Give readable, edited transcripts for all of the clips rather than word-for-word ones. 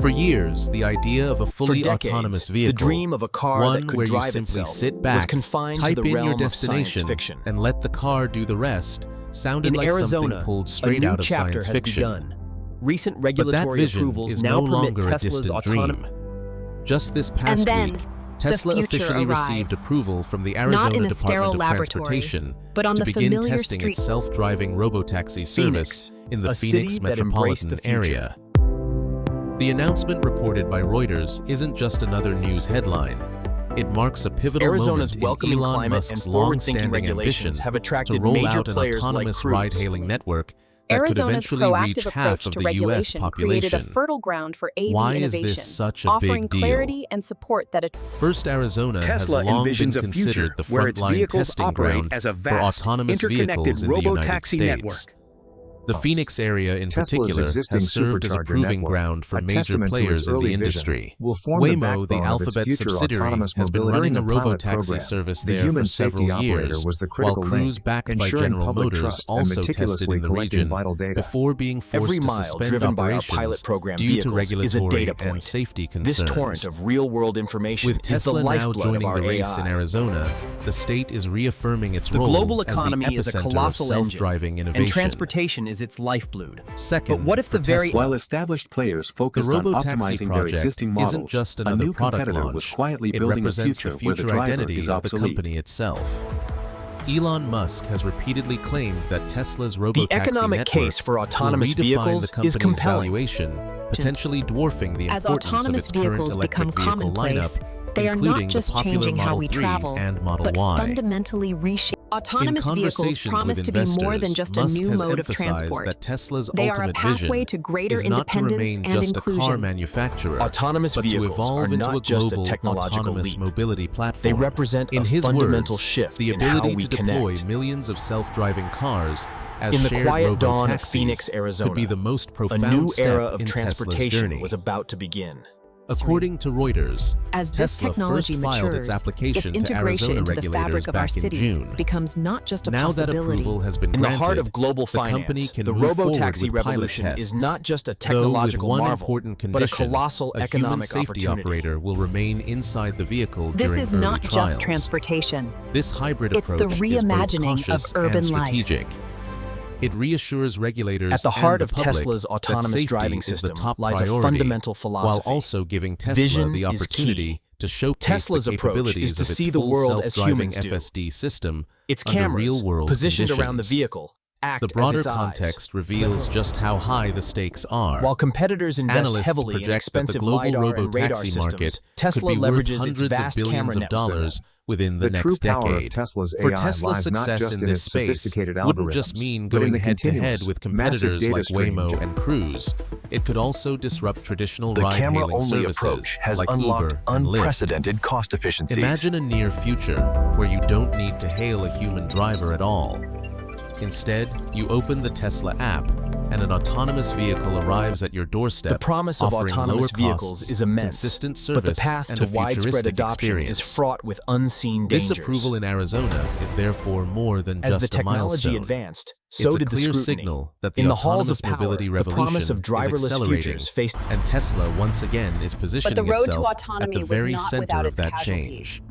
For years, the idea of a fully autonomous vehicle, the dream of a car that could where you drive simply itself, sit back, was confined type to the in your realm of science destination, fiction. and let the car do the rest, sounded In like Arizona, something pulled straight a new out of chapter science has fiction. begun. Recent But regulatory that vision approvals is now no permit longer a Tesla's distant autonomous. dream. Just this past then, week, Tesla future officially arrives. received approval from the Not Arizona in a sterile Department of laboratory, Transportation but on to the begin familiar testing street. its self-driving robotaxi service in the a Phoenix city that embraced metropolitan the future. area. The announcement reported by Reuters isn't just another news headline. It marks a pivotal Arizona's moment welcoming in Elon climate Musk's and forward-thinking long-standing regulations ambition have to attracted roll major out an players like autonomous Cruise. ride-hailing network that could Arizona's eventually reach proactive half approach of to the U.S. regulation created a population. fertile ground for AV Why is innovation, this such a offering big deal? clarity and support that First, Arizona Tesla has long envisions been a future considered the where its frontline vehicles testing operate ground as a for vast, autonomous interconnected vehicles in the United robotaxi States. network. The Phoenix area in Tesla's particular existing has served as a supercharger proving network, ground for a major testament to its players in the early vision, industry. will form the Waymo, the backbone of its Alphabet future subsidiary, autonomous has been mobility. running a During the pilot robotaxi program, service the there for human safety several operator years, was the while critical Cruise, link, backed by ensuring General public Motors, trust and also tested meticulously in the collecting region vital data. before being forced Every to mile suspend driven by our operations pilot program due to vehicles is a regulatory data and point. safety This concerns. torrent of real-world information With is the Tesla now lifeblood of joining our the race in AI. Arizona, the state is reaffirming its The role global as the economy is a epicenter of colossal engine, self-driving and innovation. transportation is its lifeblood. Second, But what if for the very Tesla, While established players focused the on Robotaxi optimizing their project existing isn't models, just a another new product competitor launch. was quietly It building a represents future the where the future driver identity is of the obsolete. company itself. Elon Musk has repeatedly claimed that Tesla's robotaxi The economic network case for autonomous will redefine vehicles the company's is compelling. valuation, potentially dwarfing the As importance of autonomous its current vehicles become electric vehicle commonplace, lineup, they are including not just the popular changing how Model we 3 travel, and Model but Y. fundamentally reshaping. Autonomous vehicles conversations promise with to be more than investors, just a Musk new has mode of emphasized transport. that Tesla's They are a ultimate pathway vision to greater is not to independence remain and just a car inclusion. manufacturer, Autonomous but to vehicles evolve are into not a just a global technological autonomous leap. mobility platform. They represent in a his fundamental words, shift the in how ability we to deploy connect. millions of self-driving cars as In the shared quiet dawn of robotaxis Phoenix, Arizona, could be the most a profound new step era of in Tesla's transportation journey. was about to begin. According to Reuters, As this Tesla technology first filed matures, its application to integration Arizona into the regulators fabric of our back in cities June. becomes not just a Now that possibility. approval has been In the granted, heart of global the company finance, can the move forward robotaxi with pilot revolution tests. is not just a Though technological with one marvel, important but a condition, colossal a human economic safety opportunity. operator will remain inside the vehicle This during is early not trials. just transportation. This hybrid It's the approach is both reimagining of cautious urban and life. strategic. It reassures regulators At the heart and of the public Tesla's that autonomous safety driving is the system top lies a priority, fundamental philosophy. while also giving Tesla Vision the is opportunity key. to showcase Tesla's the approach capabilities is to of its see the full world as self-driving humans do. FSD system Its under cameras, real-world positioned conditions. around the vehicle, act The broader as its context eyes. reveals just how high the stakes are. While competitors invest Analysts heavily in project that the expensive global LiDAR and radar robotaxi systems, market Tesla could be worth leverages its hundreds of vast billions camera of network. dollars within the The true next power of decade. Tesla's For AI Tesla's lies not success just in in this its space sophisticated wouldn't just algorithms, mean but in going the head-to-head continuous, with massive competitors data like stream Waymo and Cruise. It could also disrupt traditional The ride-hailing camera-only services approach has like unlocked Uber and Lyft. unprecedented cost efficiencies. Imagine a near future where you don't need to hail a human driver at all. Instead, you open the Tesla app, and an autonomous vehicle arrives at your doorstep. The promise of offering autonomous lower vehicles costs, is immense, consistent service, but the path and to a widespread futuristic adoption experience. is fraught with unseen This dangers. approval in Arizona is therefore more than As just the a technology milestone. advanced, so It's a did the clear scrutiny. signal that the In the halls autonomous of power, mobility the revolution promise of is driverless accelerating, futures faced. and Tesla once again is positioning But the road to itself autonomy at the was very not center without of its that casualties. change.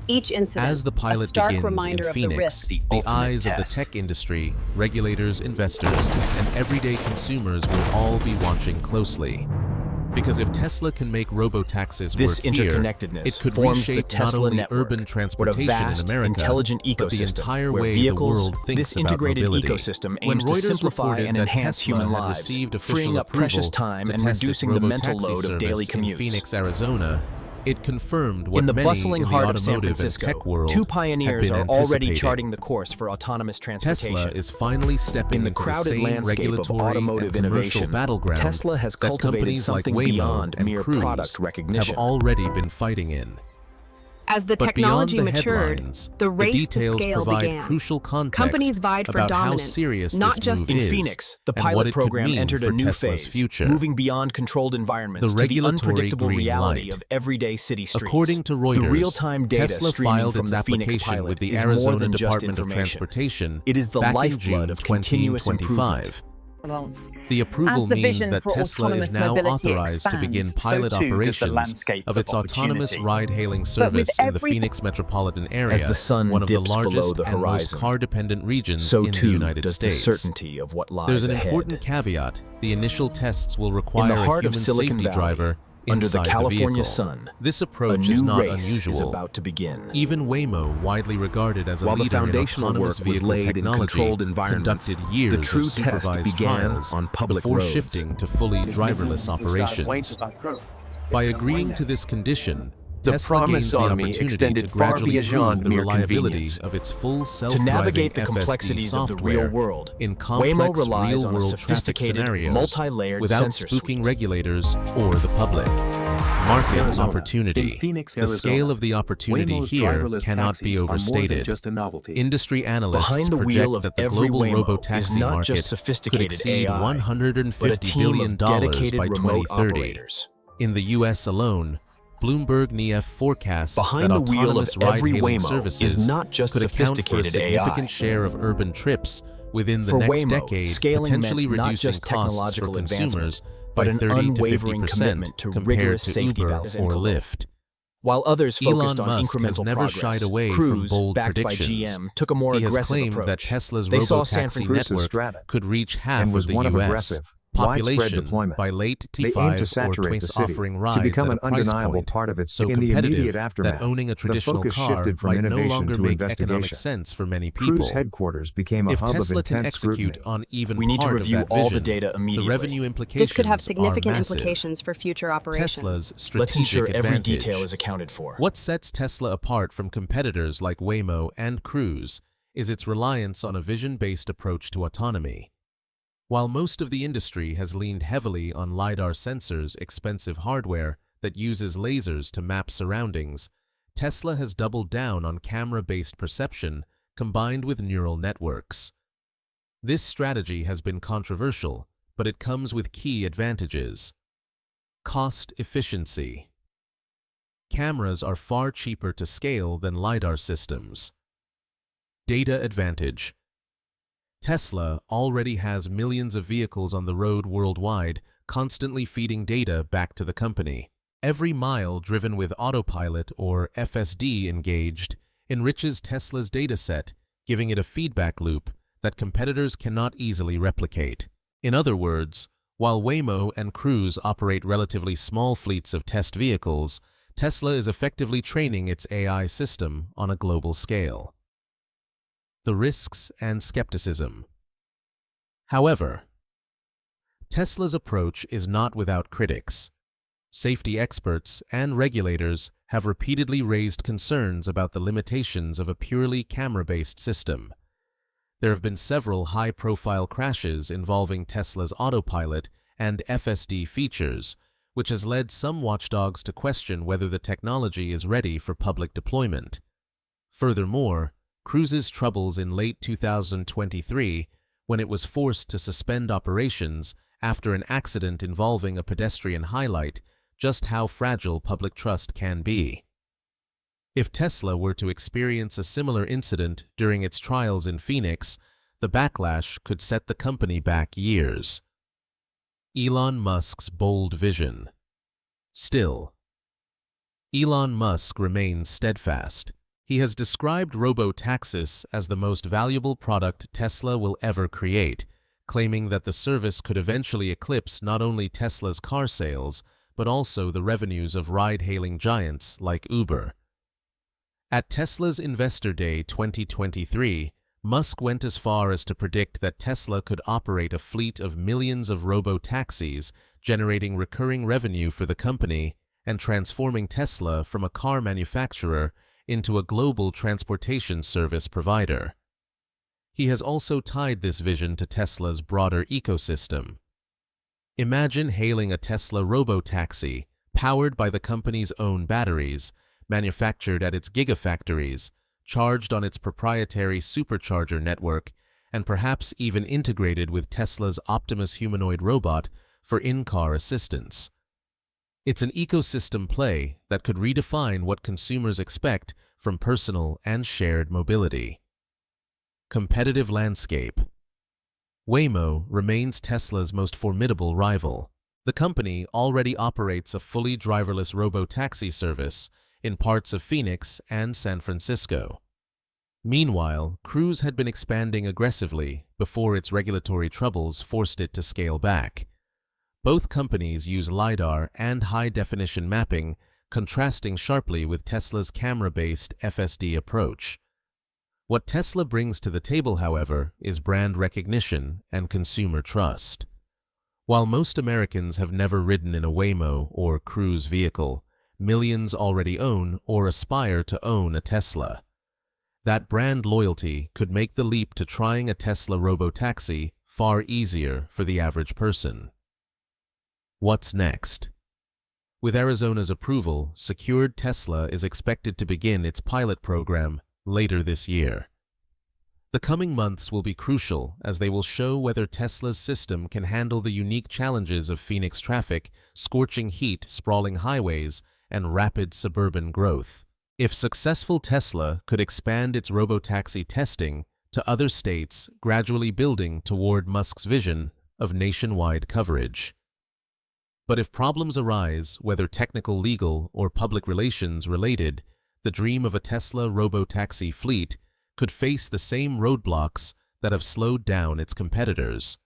Each incident, As the a pilot stark begins reminder in of the Phoenix, risk. the the ultimate eyes of the test. tech industry, regulators, investors, and everyday consumers will all be watching closely. Because if Tesla can make robotaxis This work here, interconnectedness it could forms the reshape Tesla not only network, urban what a transportation vast, in America, intelligent but the ecosystem entire where way vehicles, the world thinks this about integrated mobility. ecosystem When aims to Reuters simplify reported and that enhance Tesla human had lives, received official freeing up precious approval time to and test its reducing the mental robotaxi load of daily service in commutes. Phoenix, Arizona, it confirmed what In the many bustling in the heart of San automotive and Francisco, tech world two had pioneers been are already anticipating. charting the course for autonomous transportation. Tesla is finally stepping In the into crowded the same landscape of regulatory automotive and commercial innovation, battleground Tesla has that cultivated companies like something Waymo beyond and mere Cruise product recognition. have already been fighting in. As the But beyond technology the matured, headlines, the race to details scale provide began. crucial context Companies vied for about how dominance, serious not this just move In is Phoenix, the and what pilot it could program mean entered a for new Tesla's phase, future. moving beyond controlled environments The to the regulatory unpredictable green reality light. of everyday city streets. According to Reuters, the real-time data Tesla streaming filed from its the Phoenix application pilot with the is more Arizona than just Department of information. Transportation It is the back in lifeblood June of continuous 2025. improvement. The approval As the means vision that for Tesla autonomous is now mobility authorized to begin expands, pilot so too does the operations landscape of of its autonomous opportunity. ride-hailing with service in the every Phoenix metropolitan area, As the sun one of the dips below largest the and most horizon, car-dependent regions so in the too United does the States. certainty of what lies There's an ahead. important caveat. The initial tests will In require the a heart human of Silicon safety Valley, driver under the inside California vehicle. sun, This a approach is new not race is unusual. about to begin. Even Waymo, widely regarded as a While the leader in foundational autonomous work was vehicle laid in technology, controlled environments, conducted years the true of test supervised began trials on public before roads. shifting to fully driverless operations. By agreeing to this condition, The Tesla gains promise the on me opportunity extended to far gradually beyond prove the mere reliability convenience. of its full To self-driving navigate the FSD complexities of the software real world, in Waymo complex relies on a real-world traffic sophisticated, scenarios multi-layered without sensor spooking suite. regulators or the public. Market Arizona. opportunity. In Phoenix, The Arizona, scale of the opportunity Waymo's here driverless cannot be taxis are more than overstated. just a novelty. Industry analysts Behind the project wheel of that the every global Waymo robotaxi is not market just could sophisticated exceed AI, but a $150 team billion of dedicated by remote 2030. operators. In the U.S. alone, Bloomberg NEF forecasts Behind that the wheel of autonomous every ride-hailing Waymo services is not just could account for a sophisticated significant AI. share of urban trips within the For next Waymo, decade, scaling potentially meant not reducing just costs for technological consumers advancement, by but an 30 to unwavering 50% commitment to compared rigorous to safety Uber values. or Lyft. While others focused Elon on Musk has incremental never progress, shied away from Cruise, bold backed by predictions. GM, took a more He has aggressive claimed approach. that Tesla's They saw San robotaxi Francisco's network strata could reach half and of was the one of U.S. aggressive, widespread population deployment. by late They aim to T5 or saturate the twice city offering rides to become at an a price undeniable point part of its so in the competitive immediate aftermath. that owning a The traditional focus car shifted from might no innovation longer to make economic investigation. sense for many people. Cruise headquarters became a If hub Tesla of can intense execute scrutiny. on even We need to part review of that all vision, the data immediately. the revenue implications This could have are significant massive. implications for future operations. Tesla's strategic Let's ensure every advantage. detail is accounted for. What sets Tesla apart from competitors like Waymo and Cruise is its reliance on a vision-based approach to autonomy. While most of the industry has leaned heavily on LiDAR sensors, expensive hardware that uses lasers to map surroundings, Tesla has doubled down on camera-based perception combined with neural networks. This strategy has been controversial, but it comes with key advantages. Cost efficiency. Cameras are far cheaper to scale than LiDAR systems. Data advantage. Tesla already has millions of vehicles on the road worldwide, constantly feeding data back to the company. Every mile driven with autopilot or FSD engaged enriches Tesla's dataset, giving it a feedback loop that competitors cannot easily replicate. In other words, while Waymo and Cruise operate relatively small fleets of test vehicles, Tesla is effectively training its AI system on a global scale. The risks and skepticism. However, Tesla's approach is not without critics. Safety experts and regulators have repeatedly raised concerns about the limitations of a purely camera-based system. There have been several high-profile crashes involving Tesla's autopilot and FSD features, which has led some watchdogs to question whether the technology is ready for public deployment. Furthermore, Cruise's troubles in late 2023, when it was forced to suspend operations after an accident involving a pedestrian, highlight just how fragile public trust can be. If Tesla were to experience a similar incident during its trials in Phoenix, the backlash could set the company back years. Elon Musk's bold vision. Still, Elon Musk remains steadfast. He has described Robotaxis as the most valuable product Tesla will ever create, claiming that the service could eventually eclipse not only Tesla's car sales, but also the revenues of ride-hailing giants like Uber. At Tesla's Investor Day 2023, Musk went as far as to predict that Tesla could operate a fleet of millions of robotaxis, generating recurring revenue for the company and transforming Tesla from a car manufacturer into a global transportation service provider. He has also tied this vision to Tesla's broader ecosystem. Imagine hailing a Tesla robotaxi powered by the company's own batteries, manufactured at its gigafactories, charged on its proprietary supercharger network, and perhaps even integrated with Tesla's Optimus humanoid robot for in-car assistance. It's an ecosystem play that could redefine what consumers expect from personal and shared mobility. Competitive landscape. Waymo remains Tesla's most formidable rival. The company already operates a fully driverless robotaxi service in parts of Phoenix and San Francisco. Meanwhile, Cruise had been expanding aggressively before its regulatory troubles forced it to scale back. Both companies use LiDAR and high-definition mapping, contrasting sharply with Tesla's camera-based FSD approach. What Tesla brings to the table, however, is brand recognition and consumer trust. While most Americans have never ridden in a Waymo or Cruise vehicle, millions already own or aspire to own a Tesla. That brand loyalty could make the leap to trying a Tesla robotaxi far easier for the average person. What's next? With Arizona's approval, secured Tesla is expected to begin its pilot program later this year. The coming months will be crucial as they will show whether Tesla's system can handle the unique challenges of Phoenix traffic, scorching heat, sprawling highways, and rapid suburban growth. If successful, Tesla could expand its robotaxi testing to other states, gradually building toward Musk's vision of nationwide coverage. But if problems arise, whether technical, legal, or public relations related, the dream of a Tesla robotaxi fleet could face the same roadblocks that have slowed down its competitors.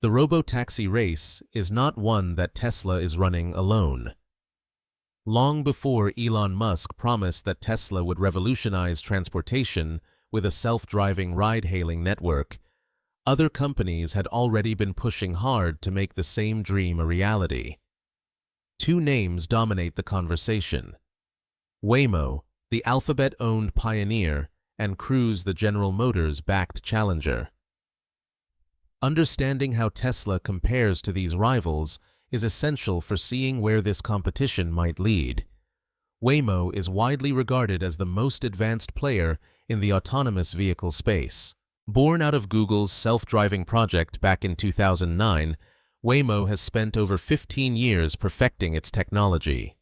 The robotaxi race is not one that Tesla is running alone. Long before Elon Musk promised that Tesla would revolutionize transportation with a self-driving ride-hailing network, other companies had already been pushing hard to make the same dream a reality. Two names dominate the conversation: Waymo, the Alphabet-owned pioneer, and Cruise, the General Motors-backed challenger. Understanding how Tesla compares to these rivals is essential for seeing where this competition might lead. Waymo is widely regarded as the most advanced player in the autonomous vehicle space. Born out of Google's self-driving project back in 2009, Waymo has spent over 15 years perfecting its technology.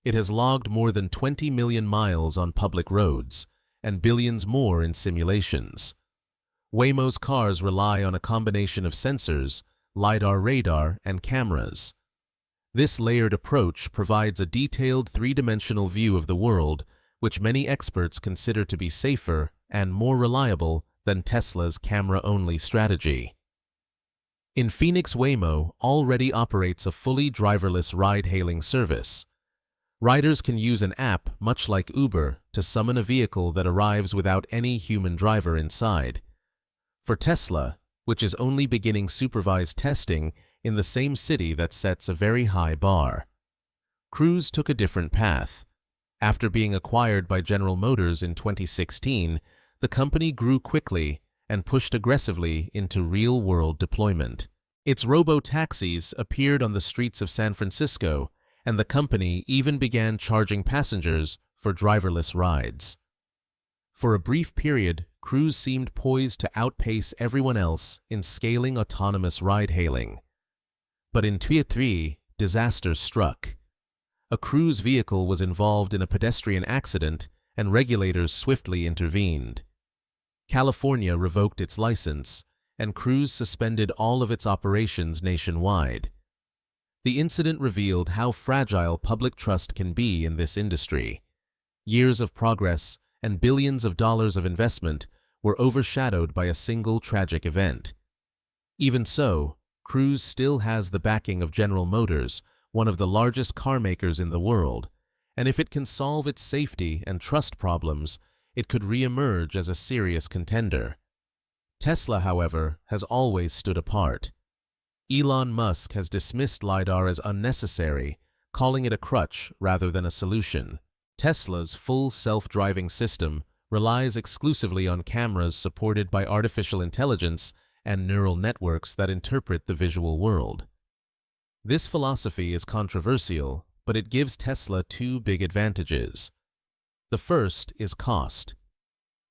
It has logged more than 20 million miles on public roads, and billions more in simulations. Waymo's cars rely on a combination of sensors, LiDAR, radar, and cameras. This layered approach provides a detailed three-dimensional view of the world, which many experts consider to be safer and more reliable than Tesla's camera-only strategy. In Phoenix, Waymo already operates a fully driverless ride-hailing service. Riders can use an app much like Uber to summon a vehicle that arrives without any human driver inside. For Tesla, which is only beginning supervised testing in the same city that sets a very high bar, Cruise took a different path. After being acquired by General Motors in 2016, the company grew quickly and pushed aggressively into real-world deployment. Its robotaxis appeared on the streets of San Francisco, and the company even began charging passengers for driverless rides. For a brief period, Cruise seemed poised to outpace everyone else in scaling autonomous ride-hailing. But in 2023, disaster struck. A Cruise vehicle was involved in a pedestrian accident, and regulators swiftly intervened. California revoked its license, and Cruise suspended all of its operations nationwide. The incident revealed how fragile public trust can be in this industry. Years of progress and billions of dollars of investment were overshadowed by a single tragic event. Even so, Cruise still has the backing of General Motors, one of the largest car makers in the world, and if it can solve its safety and trust problems, it could re-emerge as a serious contender. Tesla, however, has always stood apart. Elon Musk has dismissed LiDAR as unnecessary, calling it a crutch rather than a solution. Tesla's full self-driving system relies exclusively on cameras supported by artificial intelligence and neural networks that interpret the visual world. This philosophy is controversial, but it gives Tesla two big advantages. The first is cost.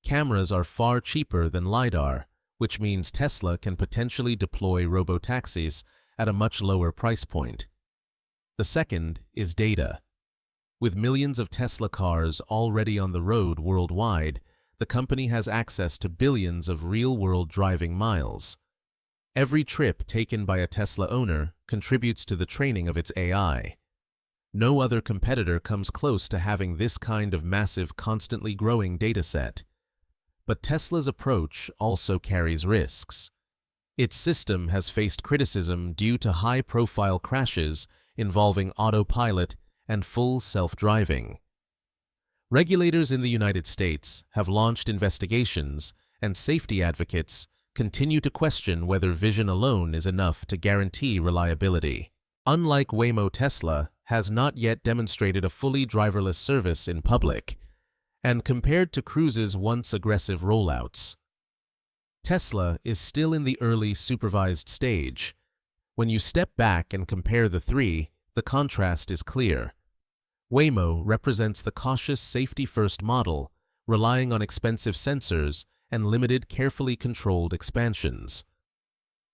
Cameras are far cheaper than LiDAR, which means Tesla can potentially deploy robotaxis at a much lower price point. The second is data. With millions of Tesla cars already on the road worldwide, the company has access to billions of real-world driving miles. Every trip taken by a Tesla owner contributes to the training of its AI. No other competitor comes close to having this kind of massive, constantly growing dataset. But Tesla's approach also carries risks. Its system has faced criticism due to high-profile crashes involving autopilot and full self-driving. Regulators in the United States have launched investigations, and safety advocates continue to question whether vision alone is enough to guarantee reliability. Unlike Waymo, Tesla has not yet demonstrated a fully driverless service in public, and compared to Cruise's once aggressive rollouts, Tesla is still in the early supervised stage. When you step back and compare the three, the contrast is clear. Waymo represents the cautious, safety-first model, relying on expensive sensors and limited, carefully controlled expansions.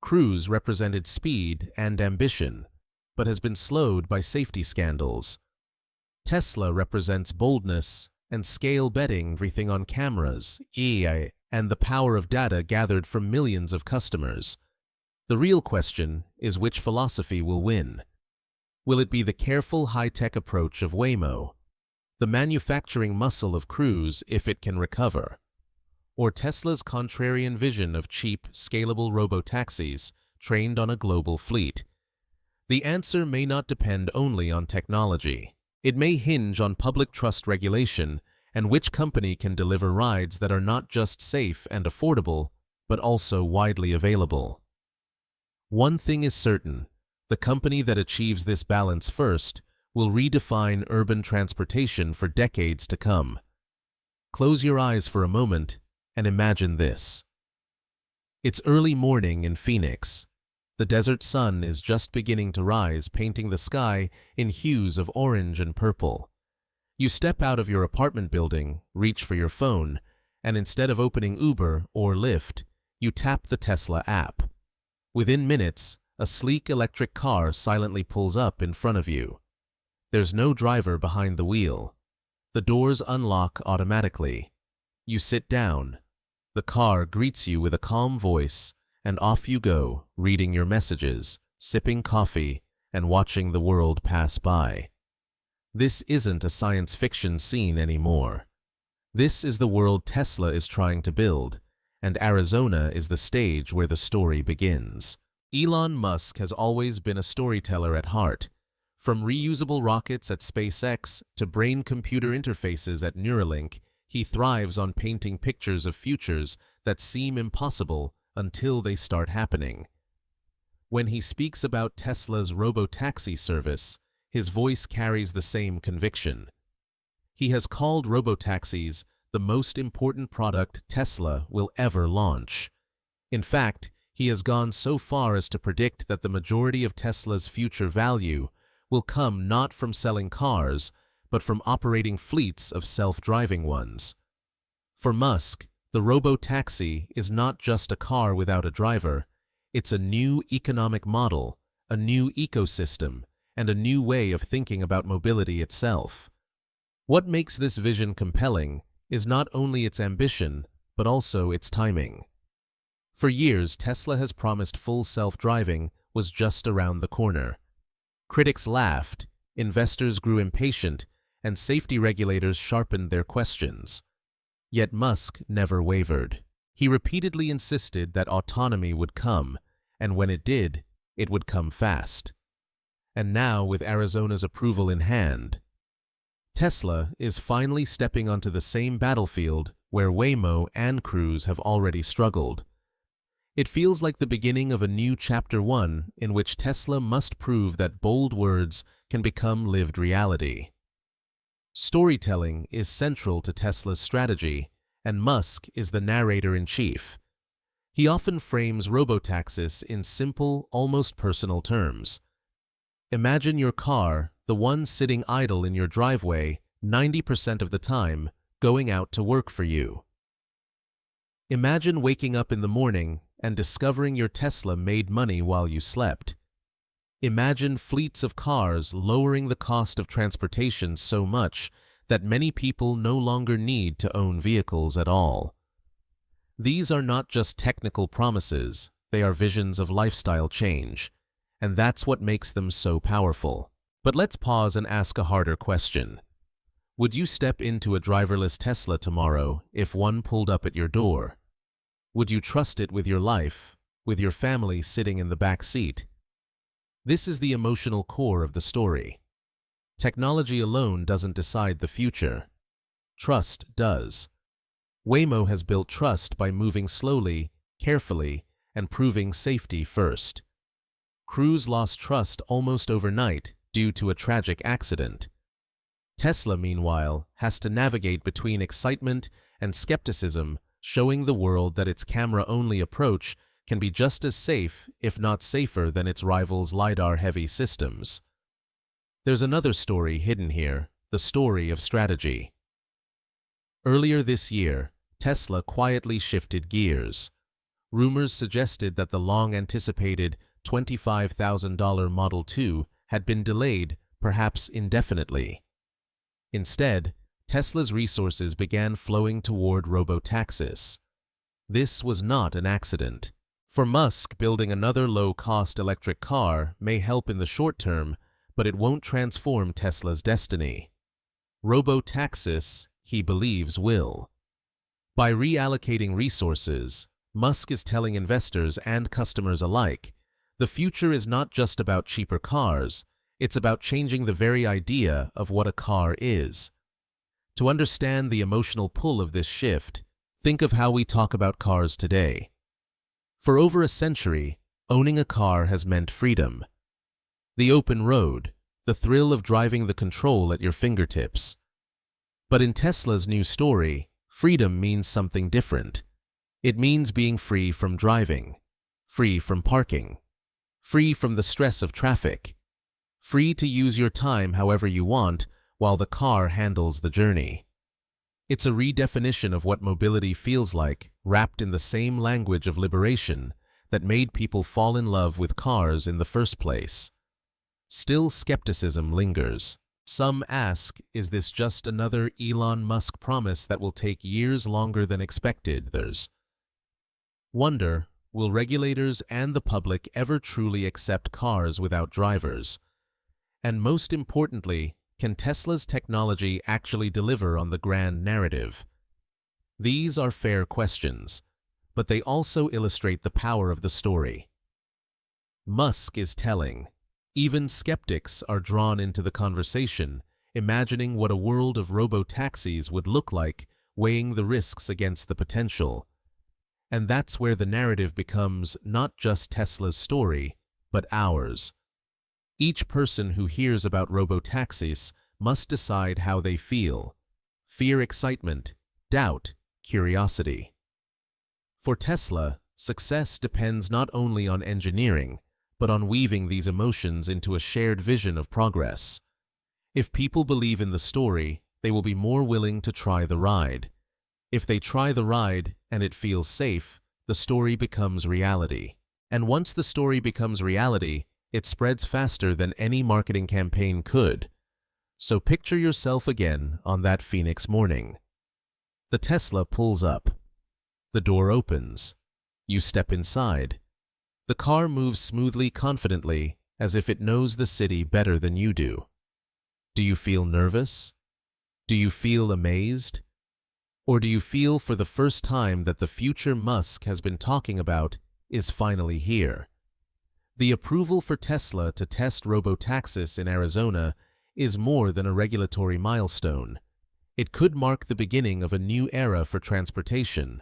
Cruise represented speed and ambition, but has been slowed by safety scandals. Tesla represents boldness and scale, betting everything on cameras, AI, and the power of data gathered from millions of customers. The real question is which philosophy will win. Will it be the careful, high-tech approach of Waymo, the manufacturing muscle of Cruise if it can recover, or Tesla's contrarian vision of cheap, scalable robotaxis trained on a global fleet? The answer may not depend only on technology. It may hinge on public trust regulation and which company can deliver rides that are not just safe and affordable, but also widely available. One thing is certain: the company that achieves this balance first will redefine urban transportation for decades to come. Close your eyes for a moment and imagine this. It's early morning in Phoenix. The desert sun is just beginning to rise, painting the sky in hues of orange and purple. You step out of your apartment building, reach for your phone, and instead of opening Uber or Lyft, you tap the Tesla app. Within minutes, a sleek electric car silently pulls up in front of you. There's no driver behind the wheel. The doors unlock automatically. You sit down. The car greets you with a calm voice, and off you go, reading your messages, sipping coffee, and watching the world pass by. This isn't a science fiction scene anymore. This is the world Tesla is trying to build, and Arizona is the stage where the story begins. Elon Musk has always been a storyteller at heart. From reusable rockets at SpaceX to brain-computer interfaces at Neuralink, he thrives on painting pictures of futures that seem impossible until they start happening. When he speaks about Tesla's Robotaxi service, his voice carries the same conviction. He has called robotaxis the most important product Tesla will ever launch. In fact, he has gone so far as to predict that the majority of Tesla's future value will come not from selling cars, but from operating fleets of self-driving ones. For Musk, the robotaxi is not just a car without a driver. It's a new economic model, a new ecosystem, and a new way of thinking about mobility itself. What makes this vision compelling is not only its ambition, but also its timing. For years, Tesla has promised full self-driving was just around the corner. Critics laughed, investors grew impatient, and safety regulators sharpened their questions. Yet Musk never wavered. He repeatedly insisted that autonomy would come, and when it did, it would come fast. And now, with Arizona's approval in hand, Tesla is finally stepping onto the same battlefield where Waymo and Cruise have already struggled. It feels like the beginning of a new chapter 1 in which Tesla must prove that bold words can become lived reality. Storytelling is central to Tesla's strategy, and Musk is the narrator-in-chief. He often frames robotaxis in simple, almost personal terms. Imagine your car, the one sitting idle in your driveway 90% of the time, going out to work for you. Imagine waking up in the morning and discovering your Tesla made money while you slept. Imagine fleets of cars lowering the cost of transportation so much that many people no longer need to own vehicles at all. These are not just technical promises, They are visions of lifestyle change, and that's what makes them so powerful. But let's pause and ask a harder question. Would you step into a driverless Tesla tomorrow if one pulled up at your door? Would you trust it with your life, with your family sitting in the back seat? This is the emotional core of the story. Technology alone doesn't decide the future. Trust does. Waymo has built trust by moving slowly, carefully, and proving safety first. Cruise lost trust almost overnight due to a tragic accident. Tesla, meanwhile, has to navigate between excitement and skepticism, showing the world that its camera-only approach can be just as safe, if not safer, than its rivals' LiDAR-heavy systems. There's another story hidden here, the story of strategy. Earlier this year, Tesla quietly shifted gears. Rumors suggested that the long-anticipated $25,000 Model 2 had been delayed, perhaps indefinitely. Instead, Tesla's resources began flowing toward robotaxis. This was not an accident. For Musk, building another low-cost electric car may help in the short term, but it won't transform Tesla's destiny. Robotaxis, he believes, will. By reallocating resources, Musk is telling investors and customers alike, the future is not just about cheaper cars, it's about changing the very idea of what a car is. To understand the emotional pull of this shift, think of how we talk about cars today. For over a century, owning a car has meant freedom. The open road, the thrill of driving the control at your fingertips. But in Tesla's new story, freedom means something different. It means being free from driving, free from parking, free from the stress of traffic, free to use your time however you want while the car handles the journey. It's a redefinition of what mobility feels like, wrapped in the same language of liberation that made people fall in love with cars in the first place. Still, skepticism lingers. Some ask, is this just another Elon Musk promise that will take years longer than expected? Others wonder, will regulators and the public ever truly accept cars without drivers? And most importantly, can Tesla's technology actually deliver on the grand narrative? These are fair questions, but they also illustrate the power of the story. Musk is telling. Even skeptics are drawn into the conversation, imagining what a world of robotaxis would look like, weighing the risks against the potential. And that's where the narrative becomes not just Tesla's story, but ours. Each person who hears about robotaxis must decide how they feel: fear, excitement, doubt, curiosity. For Tesla, success depends not only on engineering, but on weaving these emotions into a shared vision of progress. If people believe in the story, they will be more willing to try the ride. If they try the ride and it feels safe, the story becomes reality. And once the story becomes reality, it spreads faster than any marketing campaign could. So picture yourself again on that Phoenix morning. The Tesla pulls up. The door opens. You step inside. The car moves smoothly, confidently, as if it knows the city better than you do. Do you feel nervous? Do you feel amazed? Or do you feel for the first time that the future Musk has been talking about is finally here? The approval for Tesla to test robotaxis in Arizona is more than a regulatory milestone. It could mark the beginning of a new era for transportation.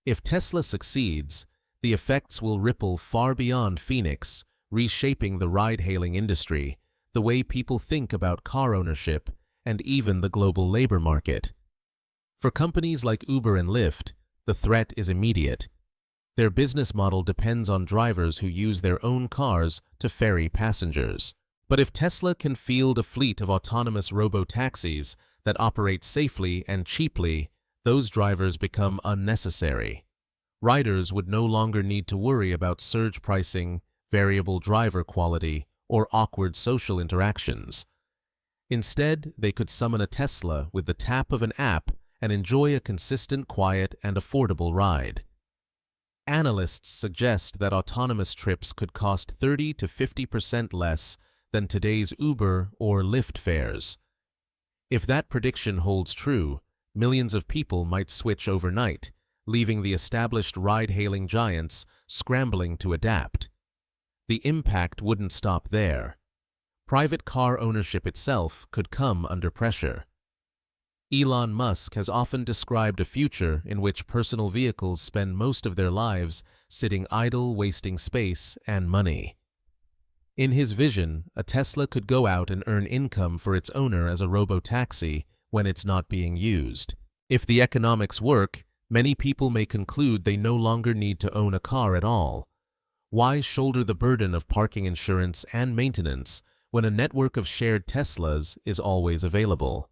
If Tesla succeeds, the effects will ripple far beyond Phoenix, reshaping the ride-hailing industry, the way people think about car ownership, and even the global labor market. For companies like Uber and Lyft, the threat is immediate. Their business model depends on drivers who use their own cars to ferry passengers. But if Tesla can field a fleet of autonomous robotaxis that operate safely and cheaply, those drivers become unnecessary. Riders would no longer need to worry about surge pricing, variable driver quality, or awkward social interactions. Instead, they could summon a Tesla with the tap of an app and enjoy a consistent, quiet, and affordable ride. Analysts suggest that autonomous trips could cost 30 to 50% less than today's Uber or Lyft fares. If that prediction holds true, millions of people might switch overnight, leaving the established ride-hailing giants scrambling to adapt. The impact wouldn't stop there. Private car ownership itself could come under pressure. Elon Musk has often described a future in which personal vehicles spend most of their lives sitting idle, wasting space and money. In his vision, a Tesla could go out and earn income for its owner as a robotaxi when it's not being used. If the economics work, many people may conclude they no longer need to own a car at all. Why shoulder the burden of parking insurance and maintenance when a network of shared Teslas is always available?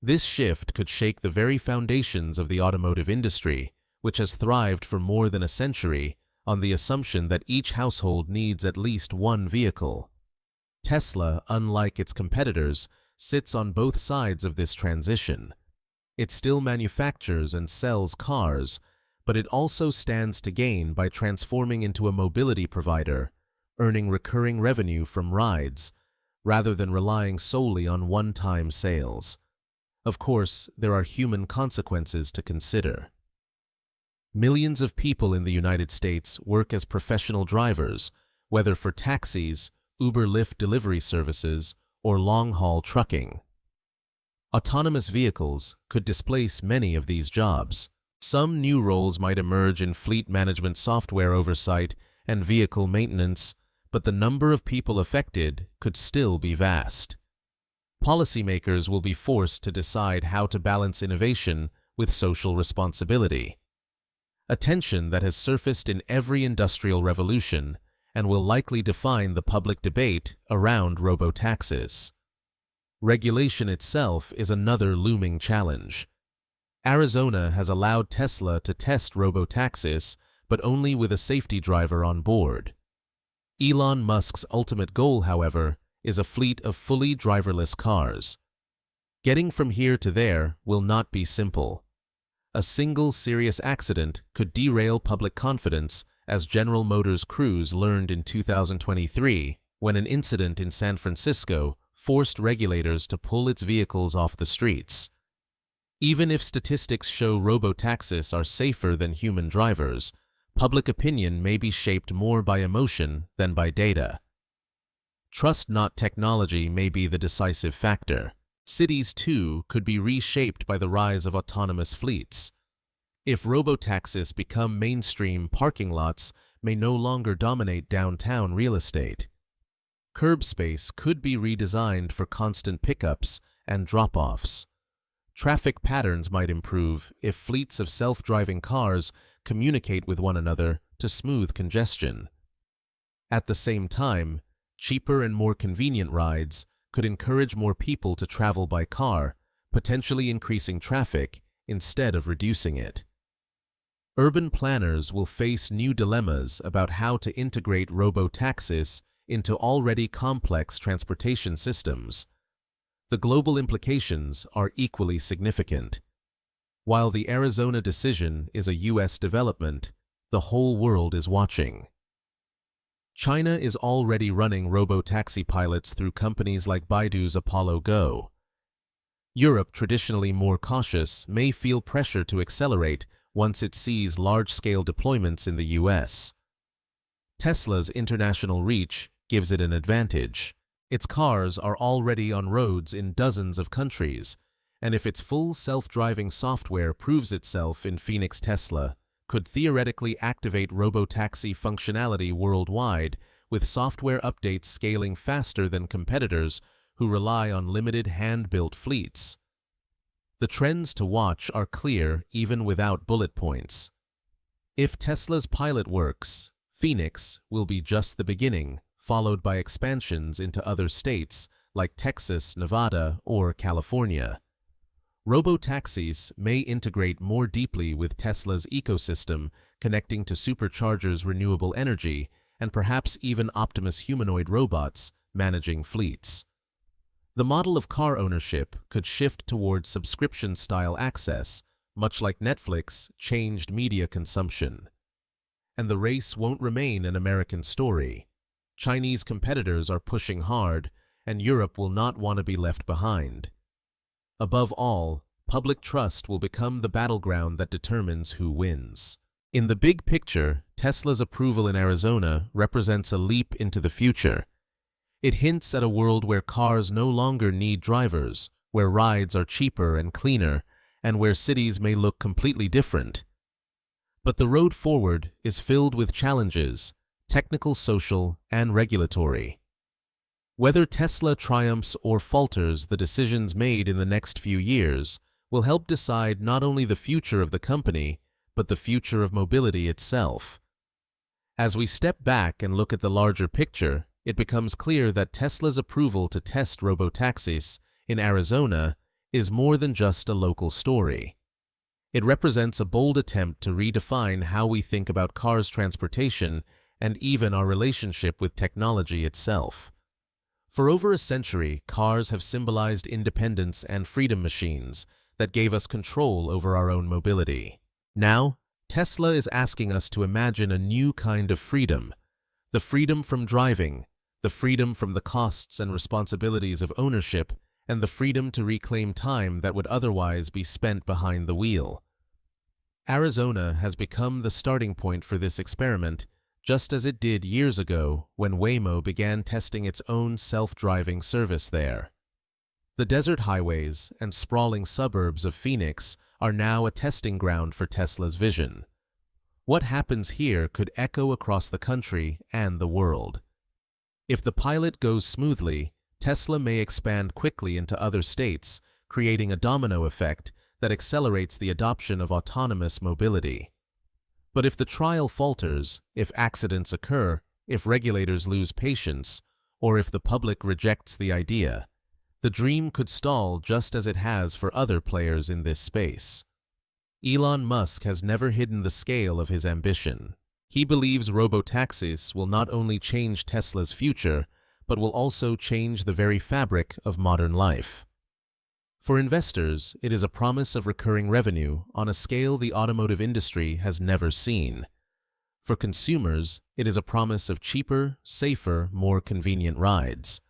This shift could shake the very foundations of the automotive industry, which has thrived for more than a century on the assumption that each household needs at least one vehicle. Tesla, unlike its competitors, sits on both sides of this transition. It still manufactures and sells cars, but it also stands to gain by transforming into a mobility provider, earning recurring revenue from rides, rather than relying solely on one-time sales. Of course, there are human consequences to consider. Millions of people in the United States work as professional drivers, whether for taxis, Uber Lyft delivery services, or long-haul trucking. Autonomous vehicles could displace many of these jobs. Some new roles might emerge in fleet management software oversight and vehicle maintenance, but the number of people affected could still be vast. Policymakers will be forced to decide how to balance innovation with social responsibility, a tension that has surfaced in every industrial revolution and will likely define the public debate around robotaxis. Regulation itself is another looming challenge. Arizona has allowed Tesla to test robotaxis, but only with a safety driver on board. Elon Musk's ultimate goal, however, is a fleet of fully driverless cars. Getting from here to there will not be simple. A single serious accident could derail public confidence, as General Motors Cruise learned in 2023 when an incident in San Francisco forced regulators to pull its vehicles off the streets. Even if statistics show robotaxis are safer than human drivers, public opinion may be shaped more by emotion than by data. Trust not technology may be the decisive factor. Cities, too, could be reshaped by the rise of autonomous fleets. If robotaxis become mainstream, parking lots may no longer dominate downtown real estate. Curb space could be redesigned for constant pickups and drop-offs. Traffic patterns might improve if fleets of self-driving cars communicate with one another to smooth congestion. At the same time, cheaper and more convenient rides could encourage more people to travel by car, potentially increasing traffic instead of reducing it. Urban planners will face new dilemmas about how to integrate robotaxis into already complex transportation systems. The global implications are equally significant. While the Arizona decision is a U.S. development, the whole world is watching. China is already running robotaxi pilots through companies like Baidu's Apollo Go. Europe, traditionally more cautious, may feel pressure to accelerate once it sees large-scale deployments in the U.S. Tesla's international reach gives it an advantage. Its cars are already on roads in dozens of countries, and if its full self-driving software proves itself in Phoenix, Tesla could theoretically activate robotaxi functionality worldwide, with software updates scaling faster than competitors who rely on limited hand-built fleets. The trends to watch are clear even without bullet points. If Tesla's pilot works, Phoenix will be just the beginning, followed by expansions into other states like Texas, Nevada, or California. Robotaxis may integrate more deeply with Tesla's ecosystem, connecting to Supercharger's renewable energy and perhaps even Optimus humanoid robots managing fleets. The model of car ownership could shift towards subscription-style access, much like Netflix, changed media consumption. And the race won't remain an American story. Chinese competitors are pushing hard, and Europe will not want to be left behind. Above all, public trust will become the battleground that determines who wins. In the big picture, Tesla's approval in Arizona represents a leap into the future. It hints at a world where cars no longer need drivers, where rides are cheaper and cleaner, and where cities may look completely different. But the road forward is filled with challenges, technical, social, and regulatory. Whether Tesla triumphs or falters, the decisions made in the next few years will help decide not only the future of the company, but the future of mobility itself. As we step back and look at the larger picture, it becomes clear that Tesla's approval to test robotaxis in Arizona is more than just a local story. It represents a bold attempt to redefine how we think about cars transportation and even our relationship with technology itself. For over a century, cars have symbolized independence and freedom machines that gave us control over our own mobility. Now, Tesla is asking us to imagine a new kind of freedom, the freedom from driving, the freedom from the costs and responsibilities of ownership, and the freedom to reclaim time that would otherwise be spent behind the wheel. Arizona has become the starting point for this experiment, just as it did years ago when Waymo began testing its own self-driving service there. The desert highways and sprawling suburbs of Phoenix are now a testing ground for Tesla's vision. What happens here could echo across the country and the world. If the pilot goes smoothly, Tesla may expand quickly into other states, creating a domino effect that accelerates the adoption of autonomous mobility. But if the trial falters, if accidents occur, if regulators lose patience, or if the public rejects the idea, the dream could stall just as it has for other players in this space. Elon Musk has never hidden the scale of his ambition. He believes robotaxis will not only change Tesla's future, but will also change the very fabric of modern life. For investors, it is a promise of recurring revenue on a scale the automotive industry has never seen. For consumers, it is a promise of cheaper, safer, more convenient rides.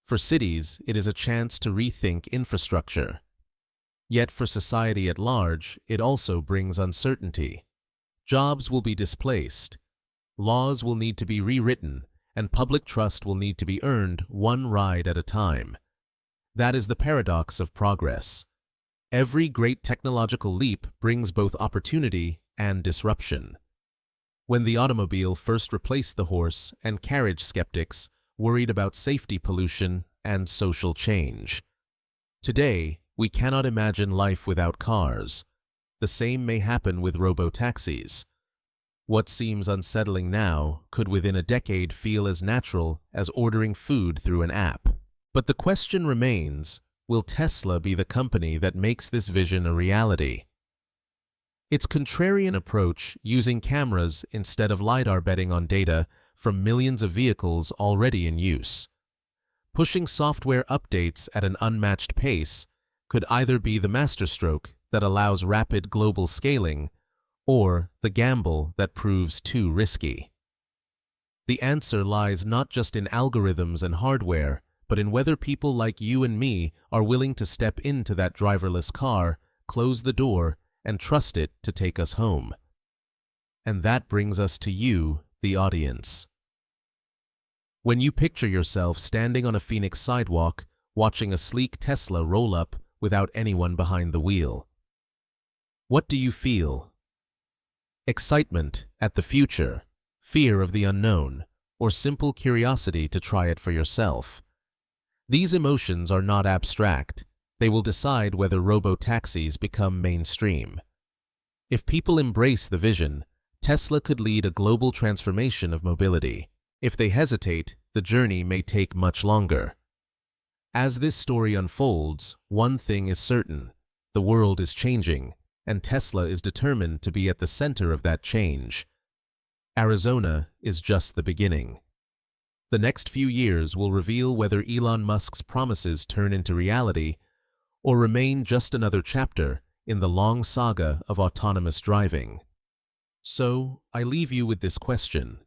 For cities, it is a chance to rethink infrastructure. Yet for society at large, it also brings uncertainty. Jobs will be displaced, laws will need to be rewritten, and public trust will need to be earned one ride at a time. That is the paradox of progress. Every great technological leap brings both opportunity and disruption. When the automobile first replaced the horse and carriage, skeptics worried about safety, pollution, and social change. Today, we cannot imagine life without cars. The same may happen with robotaxis. What seems unsettling now could within a decade feel as natural as ordering food through an app. But the question remains, will Tesla be the company that makes this vision a reality? Its contrarian approach, using cameras instead of LiDAR, betting on data from millions of vehicles already in use, pushing software updates at an unmatched pace, could either be the masterstroke that allows rapid global scaling or the gamble that proves too risky. The answer lies not just in algorithms and hardware, but in whether people like you and me are willing to step into that driverless car, close the door, and trust it to take us home. And that brings us to you, the audience. When you picture yourself standing on a Phoenix sidewalk, watching a sleek Tesla roll up without anyone behind the wheel, what do you feel? Excitement at the future, fear of the unknown, or simple curiosity to try it for yourself? These emotions are not abstract. They will decide whether robotaxis become mainstream. If people embrace the vision, Tesla could lead a global transformation of mobility. If they hesitate, the journey may take much longer. As this story unfolds, one thing is certain: the world is changing, and Tesla is determined to be at the center of that change. Arizona is just the beginning. The next few years will reveal whether Elon Musk's promises turn into reality or remain just another chapter in the long saga of autonomous driving. So, I leave you with this question.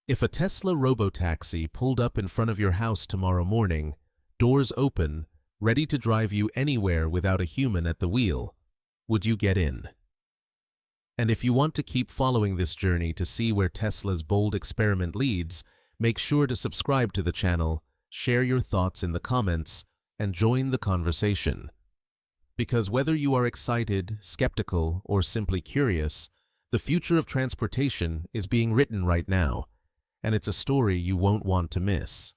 If a Tesla robotaxi pulled up in front of your house tomorrow morning, doors open, ready to drive you anywhere without a human at the wheel, would you get in? And if you want to keep following this journey to see where Tesla's bold experiment leads, make sure to subscribe to the channel, share your thoughts in the comments, and join the conversation. Because whether you are excited, skeptical, or simply curious, the future of transportation is being written right now, and it's a story you won't want to miss.